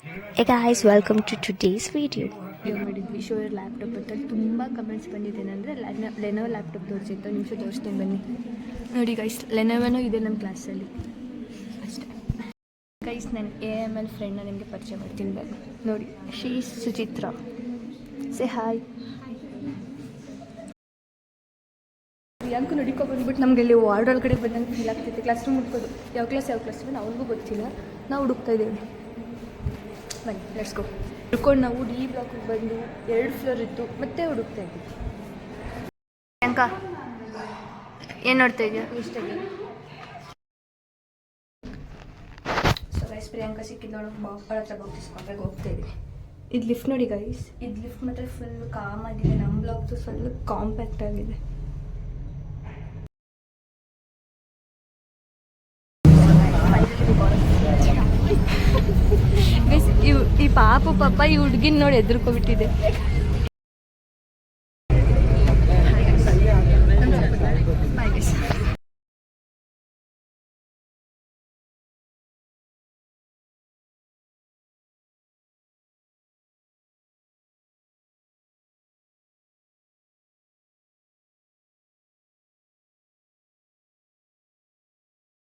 Hey guys, welcome to today's video. ಮಾಡಿದ್ವಿ sure laptop ಅಂತ ತುಂಬ ಕಮೆಂಟ್ಸ್ ಬಂದಿದ್ದೇನೆಂದರೆ ಲೆನೋವೊ ಲ್ಯಾಪ್ಟಾಪ್ ತೋರಿಸಿತ್ತು ನಿಮಿಷ ತೋರಿಸ್ತೀನಿ ಬನ್ನಿ. ನೋಡಿ ಗೈಸ್, ಲೆನೋವೊನೂ ಇದೆ ನಮ್ಮ ಕ್ಲಾಸಲ್ಲಿ ಅಷ್ಟೇ. ಗೈಸ್, ನನ್ನ AML ಫ್ರೆಂಡ್ನ ನಿಮಗೆ ಪರಿಚಯ ಮಾಡ್ತೀನಿ ಬನ್ನಿ. ನೋಡಿ, ಶೀ ಸುಚಿತ್ರಾ. Say hi. ಯಾಕೆ ನಡಿಕೊ ಬಂದ್ಬಿಟ್ಟು ನಮಗೆ ಇಲ್ಲಿ ವಾರ್ಡ್ ಒಳಗಡೆ ಬಂದಂಗೆ ಫೀಲ್ ಆಗ್ತೈತೆ. ಕ್ಲಾಸ್ ರೂಮ್ ಹುಡ್ಕೋದು ಯಾವ ಕ್ಲಾಸ್ ಬಂದು ಅವ್ರಿಗೂ ಗೊತ್ತಿಲ್ಲ. ನಾವು ಹುಡುಕ್ತಾ ಇದ್ದೀವಿ. ಬನ್ನಿ, ಲೆಟ್ಸ್ ಗೋ. ಹುಡ್ಕೊಂಡು ನಾವು ಡಿ ಬ್ಲಾಕಿಗೆ ಬಂದು 2 ಫ್ಲೋರ್ ಇತ್ತು ಮತ್ತೆ ಹುಡುಕ್ತಾ ಇದ್ವಿ. ಪ್ರಿಯಾಂಕ ಏನು ನೋಡ್ತಾ ಇದೆಯಾ? ಇಷ್ಟಾಗಿ ಸೊ ಗೈಸ್, ಪ್ರಿಯಾಂಕ ಸಿಕ್ಕಿದ್ದೋಳು ಅವಳ ಹತ್ರ ಬಾಕ್ಸ್ ಇಸ್ಕೊಂಡ್ರೆ ಹೋಗ್ತಾ ಇದ್ವಿ. ಇದು ಲಿಫ್ಟ್ ನೋಡಿ ಗೈಸ್, ಇದು ಲಿಫ್ಟ್ ಮಾತ್ರ ಫುಲ್ ಕಾಮ್ ಆಗಿದೆ. ನಮ್ಮ ಬ್ಲಾಕ್ದು ಫುಲ್ ಕಾಂಪ್ಯಾಕ್ಟ್ ಆಗಿದೆ. ಈ ಪಾಪ ಈ ಹುಡುಗಿನ ನೋಡಿ ಎದುರ್ಕೊಬಿಟ್ಟಿದೆ.